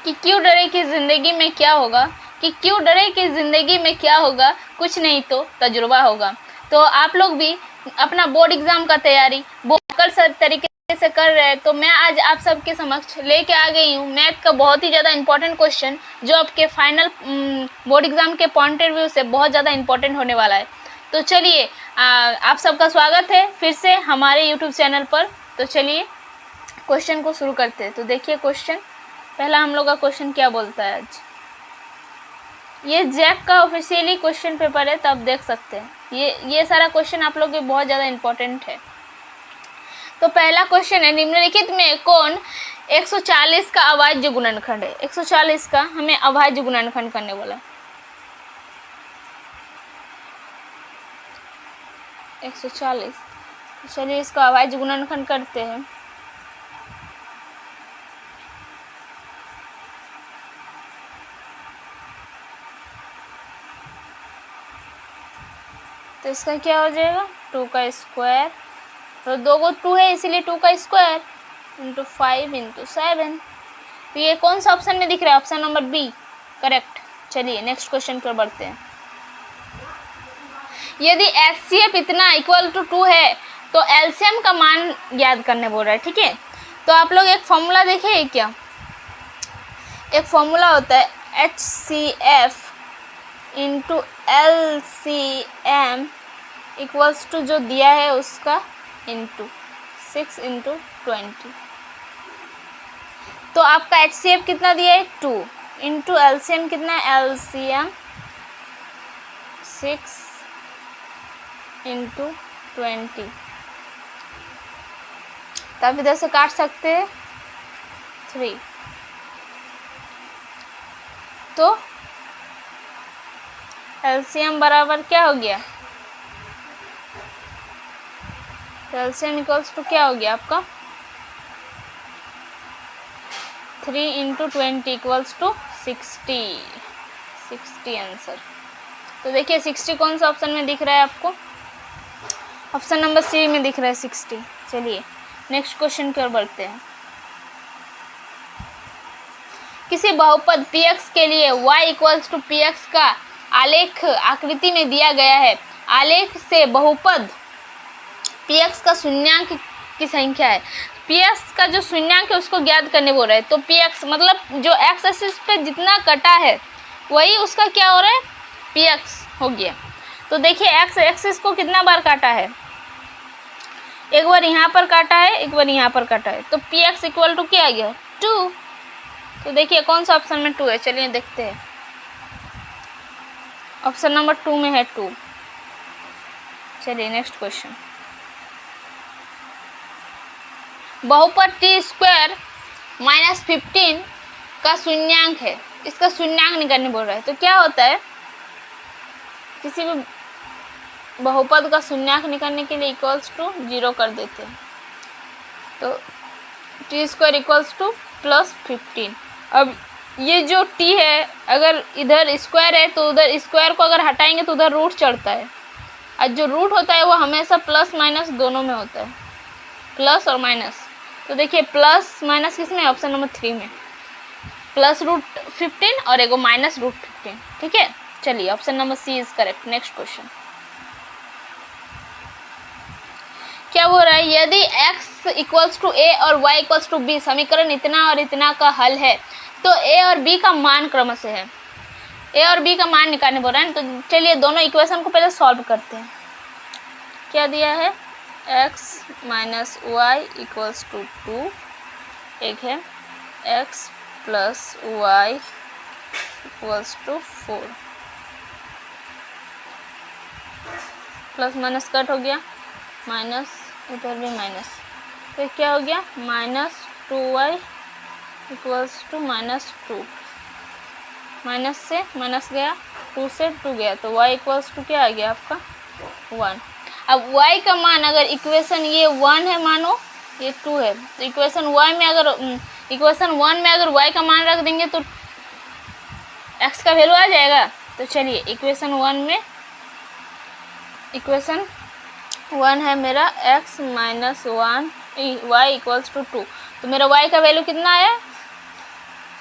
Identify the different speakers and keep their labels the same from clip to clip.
Speaker 1: कि क्यों डरे कि ज़िंदगी में क्या होगा, कि क्यों डरे कि ज़िंदगी में क्या होगा, कुछ नहीं तो तजुर्बा होगा। तो आप लोग भी अपना बोर्ड एग्ज़ाम का तैयारी बहुत तरीके से कर रहे हैं, तो मैं आज आप सबके समक्ष लेके आ गई हूँ मैथ का बहुत ही ज़्यादा इंपॉर्टेंट क्वेश्चन, जो आपके फाइनल बोर्ड एग्ज़ाम के पॉइंट ऑफ व्यू से बहुत ज़्यादा इंपॉर्टेंट होने वाला है। तो चलिए आप सबका स्वागत है फिर से हमारे यूट्यूब चैनल पर। तो चलिए क्वेश्चन को शुरू करते हैं। तो देखिए क्वेश्चन, पहला हम लोग का क्वेश्चन क्या बोलता है आज। ये जैक का ऑफिशियली क्वेश्चन पेपर है, तो आप देख सकते हैं ये सारा क्वेश्चन आप लोग के बहुत ज़्यादा इंपॉर्टेंट है। तो पहला क्वेश्चन है, निम्नलिखित में कौन 140 का अभाज्य गुणनखंड है। 140 का हमें अभाज्य गुणनखंड करने बोला। 140, चलिए इसका अभाज्य गुणनखंड करते हैं। तो इसका क्या हो जाएगा, 2 का स्क्वायर, तो 2 को 2 है इसीलिए 2 का स्क्वायर इंटू 5 इंटू 7। तो ये कौन सा ऑप्शन में दिख रहा है, ऑप्शन नंबर बी करेक्ट। चलिए नेक्स्ट क्वेश्चन पर बढ़ते हैं। यदि HCF इतना इक्वल टू 2 है तो LCM का मान याद करने बोल रहा है, ठीक है। तो आप लोग एक फॉर्मूला देखे क्या, एक फॉर्मूला होता है HCF into LCM equals to जो दिया है उसका इंटू 6 इंटू 20। तो आपका HCF कितना दिया है 2 इंटू LCM कितना है, LCM 6 इंटू 20। तो आप इधर से काट सकते हैं 3। तो LCM बराबर क्या हो गया, तो LCM इक्वल्स टू क्या हो गया आपका 3 इंटू 20 इक्वल्स टू 60 आंसर। तो देखिए 60 कौन सा ऑप्शन में दिख रहा है आपको, ऑप्शन नंबर सी में दिख रहा है 60। चलिए नेक्स्ट क्वेश्चन की ओर बढ़ते हैं। किसी बहुपद px के लिए y इक्वल्स टू px का आलेख आकृति में दिया गया है। आलेख से बहुपद px का शून्यांक की संख्या है। px का जो शून्यांक है उसको ज्ञात करने बोल रहे हैं। तो px मतलब जो x एक्सिस पे जितना कटा है वही उसका क्या हो रहा है, px हो गया। तो देखिए x एक्सिस को कितना बार काटा है, एक बार यहाँ पर काटा है, एक बार यहाँ पर काटा है। तो px इक्वल टू क्या आ गया 2। तो देखिए कौन सा ऑप्शन में 2 है, चलिए देखते हैं। ऑप्शन नंबर 2 में है 2। चलिए नेक्स्ट क्वेश्चन, बहुपद टी स्क्वायर माइनस 15 का शून्यांक है, इसका शून्यांक निकालने बोल रहा है। तो क्या होता है, किसी भी बहुपद का शून्यांक निकालने के लिए इक्वल्स टू 0 कर देते हैं। तो T square equals two plus 15। अब ये जो t है, अगर इधर स्क्वायर है तो उधर स्क्वायर को अगर हटाएंगे तो उधर रूट चढ़ता है, और जो रूट होता है वो हमेशा प्लस माइनस दोनों में होता है, प्लस और माइनस। तो देखिए प्लस माइनस किस में, ऑप्शन नंबर 3 में, प्लस रूट 15 और एगो माइनस रूट 15, ठीक है। चलिए option number C is correct. Next question क्या बोल रहा है, यदि x इक्वल्स टू a और y इक्वल्स टू b समीकरण इतना और इतना का हल है तो a और b का मान क्रमशः है। a और b का मान निकालने बोल रहा है। तो चलिए दोनों इक्वेशन को पहले सॉल्व करते हैं। क्या दिया है, x minus Y equals to 2, एक है x plus Y equals to 4, plus minus cut हो गया, माइनस इधर भी माइनस, तो क्या हो गया minus 2y equals to minus 2, minus से माइनस गया, 2 से 2 गया, तो y इक्वल्स टू क्या आ गया आपका 1। अब y का मान अगर इक्वेशन ये 1 है, मानो ये 2 है, तो इक्वेशन 1 में अगर y का मान रख देंगे तो x का वैल्यू आ जाएगा। तो चलिए इक्वेशन 1 है मेरा x minus 1 y equals to 2, तो मेरा y का वैल्यू कितना आया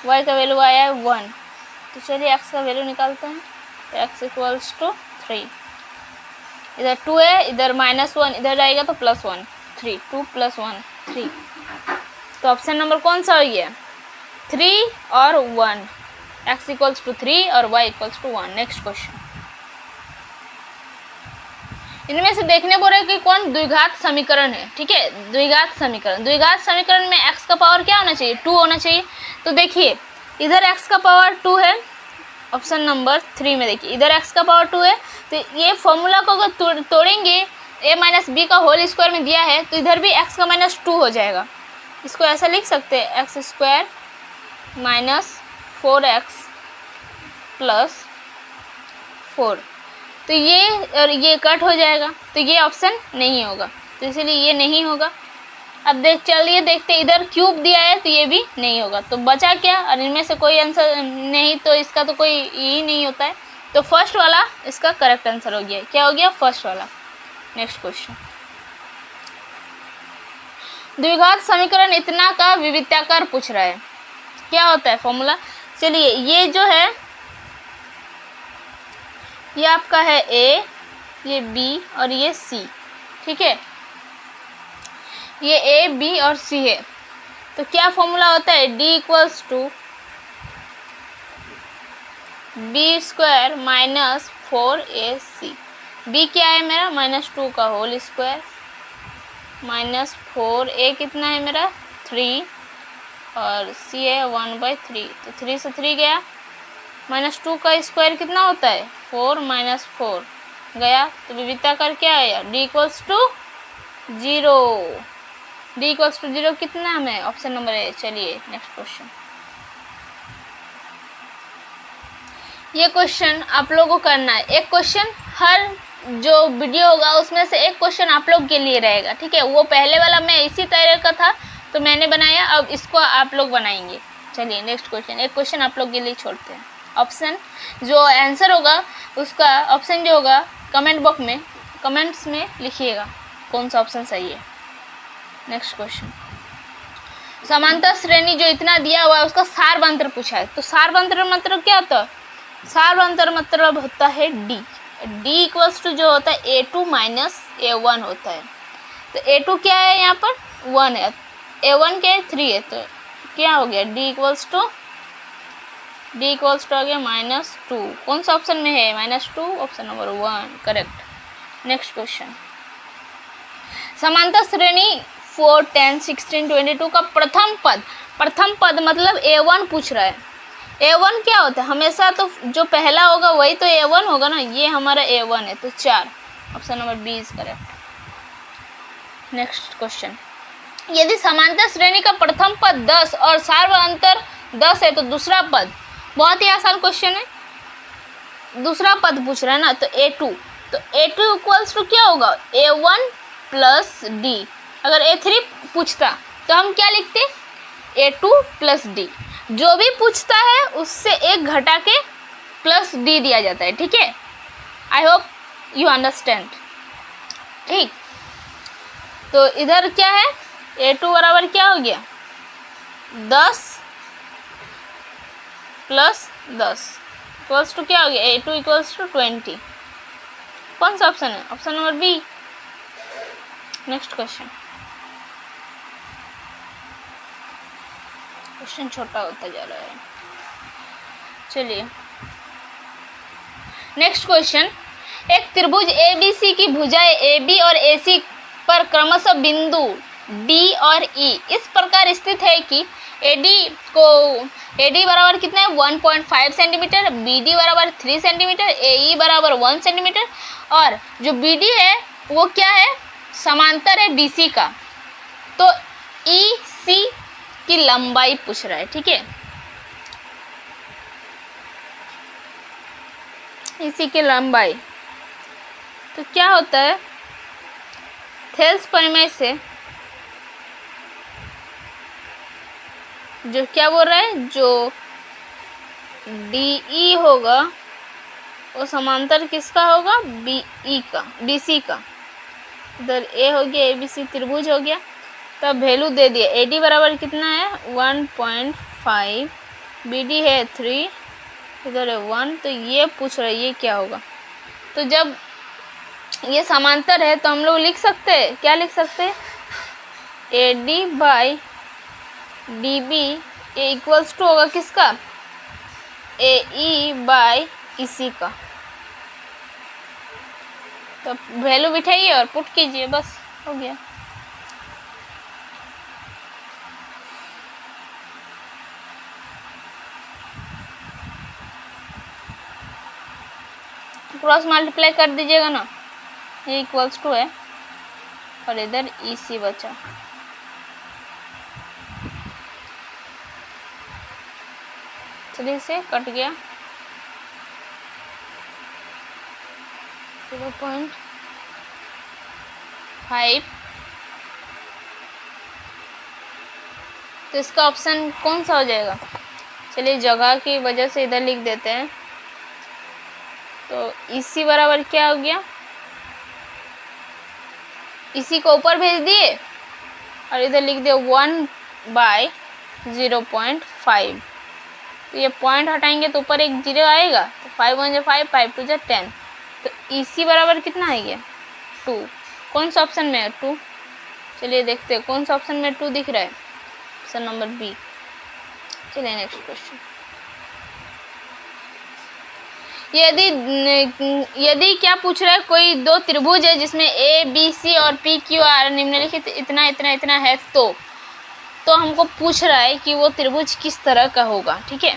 Speaker 1: y का वैल्यू आया है 1, तो चलिए x का वैल्यू निकालते हैं। x इक्वल्स टू 3, इधर 2 है, इधर -1, इधर जाएगा तो +1, 3, 2 + 1 3। तो ऑप्शन नंबर कौन सा हो गया? 3 और 1। x इक्वल्स टू 3 और y equals to 1। Next question, इनमें से देखने बोल रहे हैं कि कौन द्विघात समीकरण है। ठीक है, द्विघात समीकरण में x का पावर क्या होना चाहिए? 2 होना चाहिए। तो देखिए इधर x का पावर 2 है, ऑप्शन नंबर 3 में देखिए इधर x का पावर 2 है, तो ये फॉर्मूला को अगर तोड़ेंगे a माइनस बी का होल स्क्वायर में दिया है, तो इधर भी x का -2 हो जाएगा। इसको ऐसा लिख सकते हैं x square minus 4x plus 4, तो ये और ये कट हो जाएगा, तो ये ऑप्शन नहीं होगा, तो इसलिए ये नहीं होगा। अब चलिए देखते, इधर क्यूब दिया है तो ये भी नहीं होगा, तो बचा क्या? और इनमें से कोई आंसर नहीं, तो इसका तो कोई ही नहीं होता है, तो फर्स्ट वाला इसका करेक्ट आंसर हो गया। क्या हो गया? फर्स्ट वाला। नेक्स्ट क्वेश्चन, द्विघात समीकरण इतना का विविध्याकार पूछ रहा है, क्या होता है फॉर्मूला? चलिए ये जो है ये आपका है A, ये B और ये C। ठीक है, ये A, B और C है, तो क्या फॉर्मूला होता है? D equals to B² minus 4AC। B क्या है मेरा? -2 का होल स्क्वायर माइनस 4A कितना है मेरा? 3 और C है 1/3, तो 3 से 3 गया, -2 का स्क्वायर कितना होता है? 4 माइनस 4 गया, तो विविध्याकार क्या आया? D equals to 0। D equals to 0 कितना हमें? Option number A. चलिए नेक्स्ट क्वेश्चन, ये क्वेश्चन आप लोगों को करना है। एक क्वेश्चन हर जो वीडियो होगा उसमें से एक क्वेश्चन आप लोग के लिए रहेगा। ठीक है, वो पहले वाला मैं इसी तरह का था तो मैंने बनाया, अब इसको आप लोग बनाएंगे। चलिए नेक्स्ट क्वेश्चन, एक क्वेश्चन आप लोग के लिए छोड़ते हैं। ऑप्शन जो आंसर होगा उसका ऑप्शन जो होगा कमेंट्स में लिखिएगा कौन सा ऑप्शन सही है। नेक्स्ट क्वेश्चन, समांतर श्रेणी जो इतना दिया हुआ है उसका सारवंतर पूछा है, तो सारवंतर मतलब क्या होता है? सारवंतर मतलब होता है D इक्वल्स टू जो होता है A2 माइनस A1 होता है, तो A2 क्या है? यहाँ पर 1 है, A1 क्या है? 3 है, तो क्या हो गया? D इक्वल्स टू हो गया -2। कौन सा ऑप्शन में है? -2, option number 1 correct. Next question, समांतर श्रेणी 4, 10, 16, 22 का प्रथम पद मतलब A1 पूछ रहा है। A1 क्या होता है? हमेशा तो जो पहला होगा वही तो A1 होगा ना, ये हमारा A1 है, तो 4, option number B is correct. Next question, यदि समांतर श्रेणी का प्रथम पद 10 और सार्वअंतर 10 है तो दूसरा पद, बहुत ही आसान क्वेश्चन है, दूसरा पद पूछ रहा है ना, तो A2, तो A2 इक्वल्स टू क्या होगा? A1 plus D। अगर A3 पूछता तो हम क्या लिखते? A2 plus D। जो भी पूछता है उससे एक घटा के प्लस D दिया जाता है। ठीक है, आई होप यू अंडरस्टैंड। ठीक, तो इधर क्या है? A2 बराबर क्या हो गया? 10 प्लस 10 इक्वल्स टू क्या हो गया? A2 equals to 20। कौन सा ऑप्शन है? Option number B. Next question, question छोटा होता जा रहा है। चलिए नेक्स्ट क्वेश्चन, एक त्रिभुज ABC की भुजाएं AB और AC पर क्रमशः बिंदु D और E इस प्रकार स्थित है कि AD बराबर कितना है? 1.5 सेंटीमीटर, BD बराबर 3 सेंटीमीटर, AE बराबर 1 सेंटीमीटर, और जो BD है वो क्या है? समांतर है BC का, तो EC की लंबाई पूछ रहा है। ठीक है, EC की लंबाई, तो क्या होता है? थेल्स प्रमेय से जो क्या बोल रहा है? जो DE होगा वो समांतर किसका होगा? BC का। इधर A हो गया, ABC त्रिभुज हो गया, तब वैल्यू दे दिए। AD बराबर कितना है? 1.5 बी डी है 3, इधर है 1, तो ये पूछ रहा है ये क्या होगा। तो जब ये समांतर है तो हम लोग लिख सकते हैं, क्या लिख सकते हैं, A D by D B ये इक्वल्स टू होगा किसका, ए ई बाई ई सी का। तो वैल्यू बिठाइए और पुट कीजिए, बस हो गया। क्रॉस मल्टीप्लाई कर दीजिएगा ना, ये इक्वल्स टू है और इधर ई सी बचा। चलिए से कट गया 0.5। तो इसका ऑप्शन कौन सा हो जाएगा, चलिए जगह की वजह से इधर लिख देते हैं। तो इसी बराबर क्या हो गया, इसी को ऊपर भेज दिए और इधर लिख दिया 1/0.5। तो ये पॉइंट हटाएंगे तो ऊपर एक 0 आएगा, तो 5 1 5, 5 2 10। तो इसी बराबर कितना है ये 2। कौन सा ऑप्शन में है 2, चलिए देखते हैं कौन सा ऑप्शन में 2 दिख रहा है, ऑप्शन नंबर बी। चलिए नेक्स्ट क्वेश्चन। यदि क्या पूछ रहा है, कोई दो त्रिभुज है जिसमें ए बी सी और पी क्यू आर निम्नलिखित इतना इतना इतना है, तो हमको पूछ रहा है कि वो त्रिभुज किस तरह का होगा। ठीक है,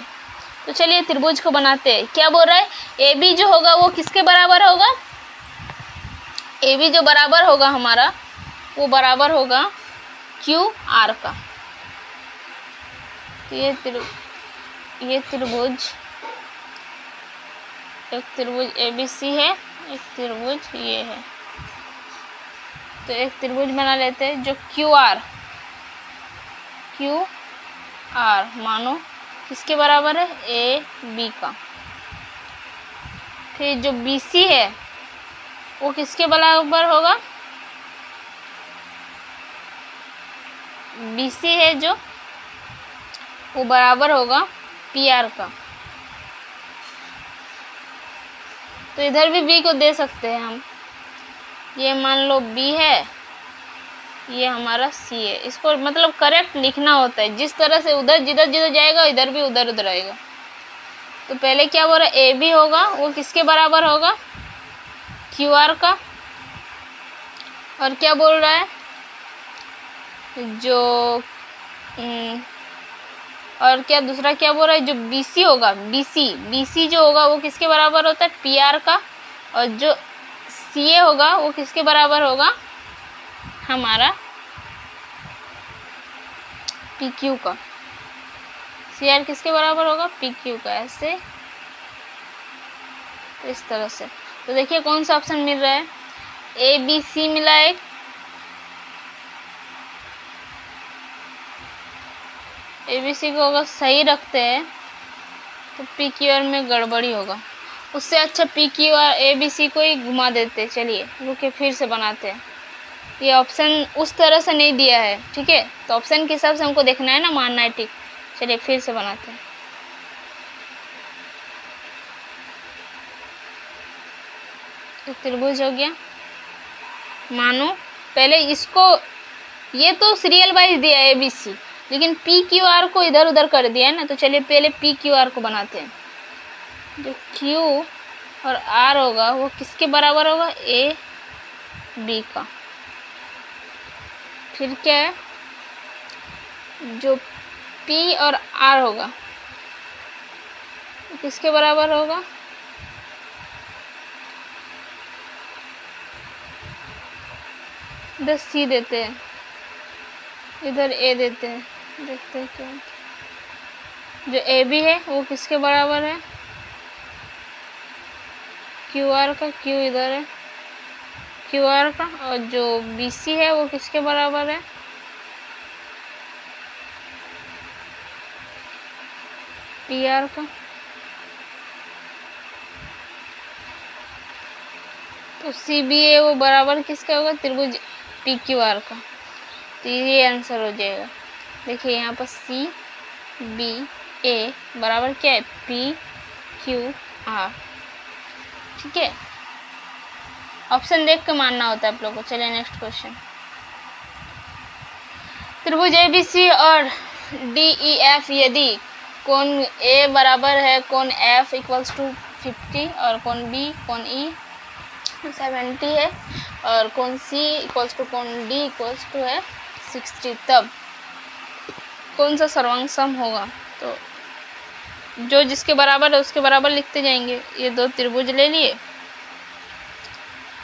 Speaker 1: तो चलिए त्रिभुज को बनाते हैं। क्या बोल रहा है, ए बी जो होगा वो किसके बराबर होगा, ए बी जो बराबर होगा हमारा वो बराबर होगा क्यू आर का। तो ये त्रिभुज एक त्रिभुज ए बी सी है, एक त्रिभुज ये है। तो एक त्रिभुज बना लेते हैं जो क्यू आर मानो किसके बराबर है, ए बी का। फिर जो बी सी है वो किसके बराबर होगा, बी सी है जो वो बराबर होगा पी आर का। तो इधर भी b को दे सकते हैं हम, ये मान लो b है, ये हमारा c है। इसको मतलब करेक्ट लिखना होता है, जिस तरह से उधर जिधर जिधर जाएगा इधर भी उधर उधर आएगा। तो पहले क्या बोल रहा है, ए बी होगा वो किसके बराबर होगा, क्यू आर का। और क्या बोल रहा है, जो और क्या दूसरा क्या बोल रहा है, जो बी सी होगा, बी सी जो होगा वो किसके बराबर होता है, पी आर का। और जो सी ए होगा वो किसके बराबर होगा, हमारा पी क्यू का। सी आर किसके बराबर होगा, पी क्यू का। ऐसे इस तरह से। तो देखिए कौन सा ऑप्शन मिल रहा है, ए बी सी मिला है, ए बी सी को अगर सही रखते हैं तो पी क्यू आर में गड़बड़ी होगा। उससे अच्छा P Q R A B C को ही घुमा देते। चलिए रुके फिर से बनाते हैं, ये ऑप्शन उस तरह से नहीं दिया है। ठीक है, तो ऑप्शन के हिसाब से हमको देखना है ना, मानना है ठीक। चलिए फिर से बनाते हैं। तो त्रिभुज हो गया, मानो पहले इसको, ये तो सीरियल वाइज दिया है ए बी सी, लेकिन पी क्यू आर को इधर उधर कर दिया है ना। तो चलिए पहले पी क्यू आर को बनाते हैं। जो क्यू और आर होगा वो किसके बराबर होगा, ए बी का। फिर क्या है, जो पी और आर होगा वो किसके बराबर होगा, इधर सी देते हैं, इधर ए देते हैं, देखते हैं क्या। जो ए बी है वो किसके बराबर है, क्यू आर का। क्यू इधर है क्यू आर का। और जो बी सी है वो किसके बराबर है, पी आर का। तो सी बी ए वो बराबर किसका होगा, त्रिभुज पी क्यू आर का। तो ये आंसर हो जाएगा। देखिए यहाँ पर सी बी ए बराबर क्या है, पी क्यू आर। ठीक है, ऑप्शन देख के मानना होता है आप लोगों को। चलिए नेक्स्ट क्वेश्चन। त्रिभुज ABC और DEF यदि कोण A बराबर है कोण F इक्वल्स टू 50 और कोण B कोण E 70 है और कोण C इक्वल्स टू कोण D इक्वल्स टू है 60, तब कौन सा सर्वांग सम होगा? तो जो जिसके बराबर है उसके बराबर लिखते जाएंगे। ये दो त्रिभुज ले लिए,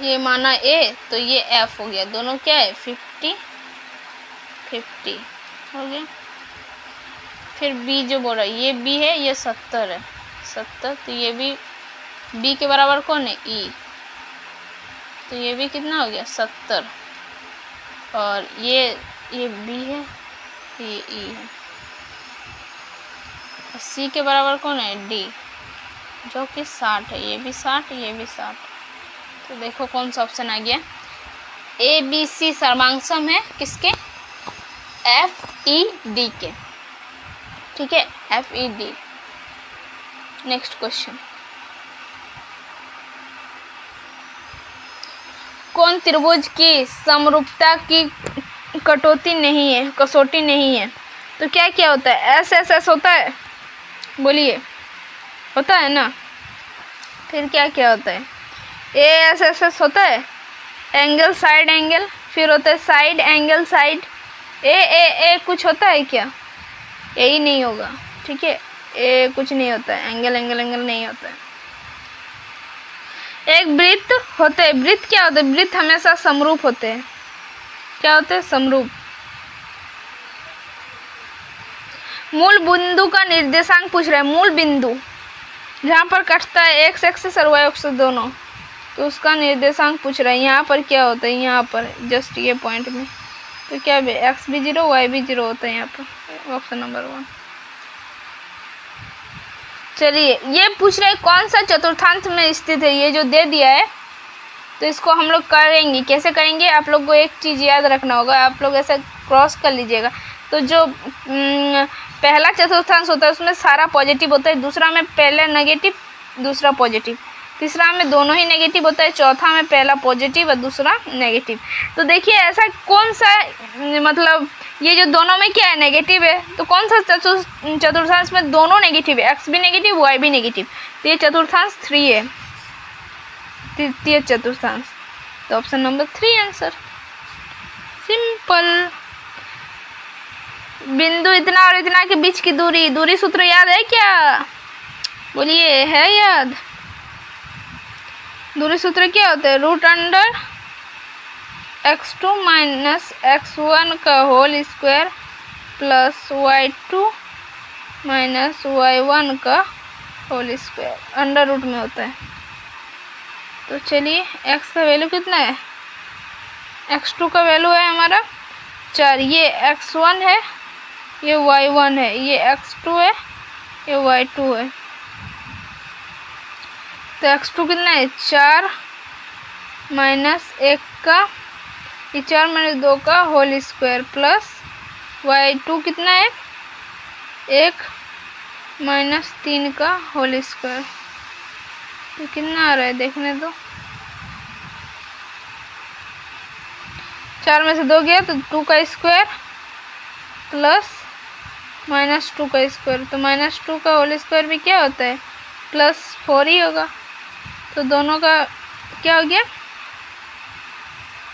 Speaker 1: ये माना A तो ये F हो गया, दोनों क्या है 50 50 हो गया। फिर B जो बोल रहा है ये B है, ये 70 है 70, तो ये भी B के बराबर कौन है E, तो ये भी कितना हो गया 70। और ये B है, ये E है। C के बराबर कौन है D, जो कि 60 है, ये भी 60 ये भी 60। तो देखो कौन सा ऑप्शन आ गया, ABC सर्वांग सम है किसके, FED के। ठीक है, FED। नेक्स्ट क्वेश्चन, कौन त्रिभुज की समरूपता की कसौटी नहीं है? तो क्या क्या होता है, SSS होता है, बोलिए होता है ना। फिर क्या क्या होता है, ASSS होता है, एंगल साइड एंगल, फिर होता है साइड एंगल साइड। ए कुछ होता है क्या, यही नहीं होगा। ठीक है, ए कुछ नहीं होता है, एंगल एंगल एंगल नहीं होता है। एक वृत्त होते हैं, वृत्त क्या होते हैं, वृत्त हमेशा समरूप होते हैं। क्या होते हैं, समरूप। मूल बिंदु का निर्देशांक पूछ रहा है, मूल बिंदु जहाँ पर कटता है एक्स एक्सिस और वाई एक्सिस दोनों, तो उसका निर्देशांक पूछ रहा है। यहाँ पर क्या होता है, यहाँ पर जस्ट ये पॉइंट में, तो क्या भी एक्स भी 0 वाई भी 0 होता है यहाँ पर, ऑप्शन नंबर 1। चलिए ये पूछ रहे कौन सा चतुर्थांश में स्थित है, ये जो दे दिया है तो इसको हम लोग करेंगे। कैसे करेंगे, आप लोग को एक चीज़ याद रखना होगा, आप लोग ऐसे क्रॉस कर लीजिएगा। तो जो पहला चतुर्थांश होता है उसमें सारा पॉजिटिव होता है, दूसरा में पहले नेगेटिव दूसरा पॉजिटिव, तीसरा में दोनों ही नेगेटिव होता है, चौथा में पहला पॉजिटिव और दूसरा नेगेटिव। तो देखिए ऐसा कौन सा, मतलब ये जो दोनों में क्या है नेगेटिव है, तो कौन सा चतुर्थांश में दोनों नेगेटिव है, एक्स भी नेगेटिव वाई भी नेगेटिव, तो ये चतुर्थांश 3 है, तृतीय चतुर्थांश। तो ऑप्शन नंबर 3 आंसर, सिंपल। बिंदु इतना और इतना के बीच की दूरी सूत्र याद है क्या, बोलिए है याद? दूरी सूत्र क्या होता है, root under x2 minus x1 का whole square plus y2 minus y1 का होल स्क्वायर, अंडर रूट में होता है। तो चलिए x का वैल्यू कितना है, x2 का वैल्यू है हमारा 4, ये x1 है, ये y1 है, ये x2 है, ये y2 है। तो x2 कितना है 4 माइनस 1 का, ये 4 माइनस 2 का होल स्क्वायर प्लस y2 कितना है 1 माइनस 3 का होल स्क्वायर। तो कितना आ रहा है देखने दो, 4 में से 2 गया तो 2 का स्क्वायर प्लस माइनस 2 का स्क्वायर, तो माइनस 2 का होल स्क्वायर भी क्या होता है प्लस 4 ही होगा। तो दोनों का क्या हो गया,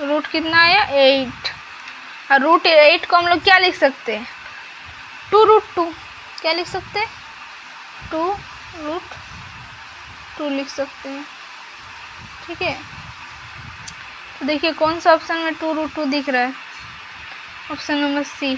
Speaker 1: रूट कितना आया 8, और रूट 8 को हम लोग क्या लिख सकते हैं 2√2, क्या लिख सकते हैं 2√2 लिख सकते हैं। ठीक है, तो देखिए कौन सा ऑप्शन में 2√2 दिख रहा है, ऑप्शन नंबर C।